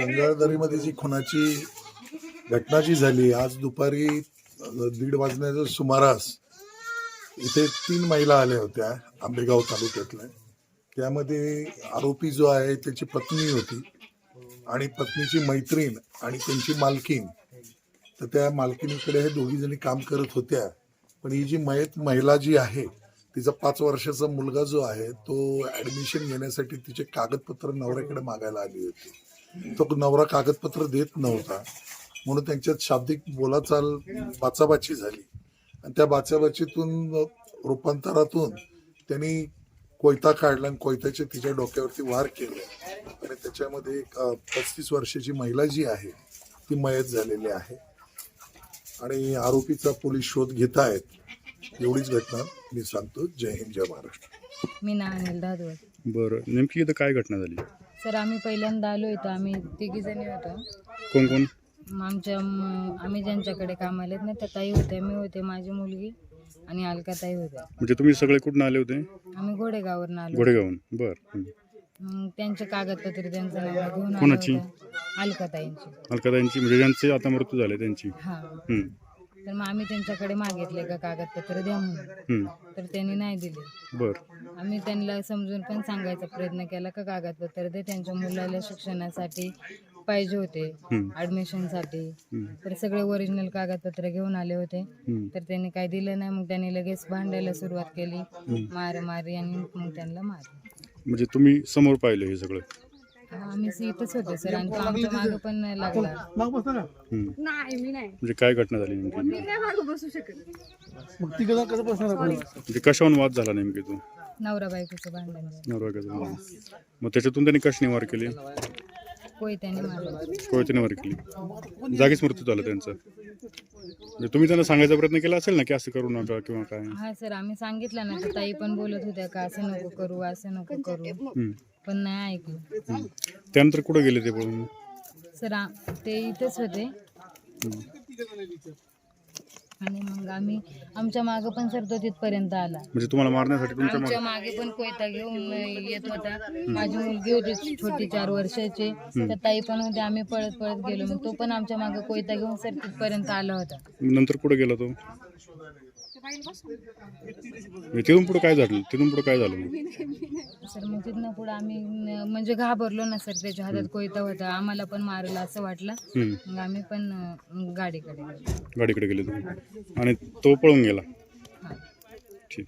मंगळदरीमध्ये जी खुनाची घटना जी झाली आज दुपारी 1:30 वाजण्याच्या सुमारास इथे 3 महिला आल्या होत्या आंबेगाव तालुक्यातल्या. त्यामध्ये आरोपी जो आहे त्याची पत्नी होती आणि पत्नीची मैत्रीण आणि त्यांची मालकीन. तर त्या मालकीनीकडे हे दोघी जणी काम करत होत्या. पण ही जी महिला जी आहे तिचा 5 वर्षाचा मुलगा जो आहे तो ऍडमिशन घेण्यासाठी तिचे कागदपत्र नवऱ्याकडे मागायला आली होती. तो नवरा कागदपत्र देत नव्हता म्हणून त्यांच्यात शाब्दिक बोलाचाल बाचाबाची झाली आणि त्या बाचाबाचीतून रूपांतरातून त्यांनी कोयता काढला आणि कोयत्याचे तिच्या डोक्यावरती वार केले आणि त्याच्यामध्ये एक 35 वर्षाची महिला जी आहे ती मयत झालेली आहे आणि आरोपीचा पोलीस शोध घेत आहेत. एवढीच घटना मी सांगतो. जय हिंद, जय महाराष्ट्र. मी ना अनिल दादवड. बरं, नेमकी इथं काय घटना झाली? सर आम्ही पहिल्यांदा आलो इथं, आम्ही तिघी जणी होतो. कोण कोण? आम्ही ज्यांच्याकडे कामाला आहेत ना त्या ताई होत्या, मी होते, माझी मुलगी आणि अलकाताई होत्या. म्हणजे तुम्ही सगळे कुठून आले होते? आम्ही घोडेगाववरून आलो. घोडेगावून. बरं. मग त्यांचे कागदपत्र त्यांचा नवरा घेऊन आला कोणाची? होता. अलकाताईंची. अलकाताईंची म्हणजे ज्यांचे आता मृत्यू झाले त्यांची? हा. हम्म. तर मग आम्ही त्यांच्याकडे मागितले का कागदपत्र द्या म्हणून, तर त्यांनी नाही दिले. बरं. आम्ही त्यांना समजून पण सांगायचा प्रयत्न केला का कागदपत्र दे, त्यांच्या मुलाला शिक्षणासाठी पाहिजे होते, ऍडमिशनसाठी. तर सगळे ओरिजिनल कागदपत्र घेऊन आले होते. तर त्यांनी काही दिलं नाही. मग त्यांनी लगेच भांडायला सुरुवात केली, मारामारी, आणि मग त्यांना मारलं. म्हणजे तुम्ही समोर पाहिलं हे सगळं? आम्ही इथंच होतो सर, आणि तो आमच्या मागं पण लागला. म्हणजे काय घटना झाली नेमकी? म्हणजे कशावरून वाद झाला नेमकी? तो नवरा बायकोचं भांडण झालं. नवरा. मग त्याच्यातून त्यांनी कशी निवार केली? कोयत्याने मारलं. कोयत्याने निवार केली. जागीच मृत्यू झाला त्यांचा. म्हणजे तुम्ही त्यांना सांगायचा प्रयत्न केला असेल ना की असं करू नका किंवा काय? हा सर, आम्ही सांगितलं ना, तर ताई पण बोलत होत्या का असं नको करू, असं नको करू, पण नाही ऐकलं. त्यानंतर कुठं गेले ते पळून? सर ते इथेच होते आणि मग आम्ही आमच्या मागे पण सर तो तिथपर्यंत आला. म्हणजे तुम्हाला मारण्यासाठी तुमच्या आमच्या मागे पण कोयता घेऊन येत होता. माझी मुलगी होती छोटी 4 वर्षाची, तर ताई पण होते. आम्ही पळत पळत गेलो. मग तो पण आमच्या मागे कोयता घेऊन सर तिथपर्यंत आला होता. नंतर कुठे गेला तो? तिथून पुढे काय झालं? सर मग तिथनं पुढे आम्ही म्हणजे घाबरलो ना सर, त्याच्या हातात कोयता होता, आम्हाला पण मारला असं वाटलं. मग आम्ही पण गाडीकडे गेले तुम्ही आणि तो पळून गेला? हा.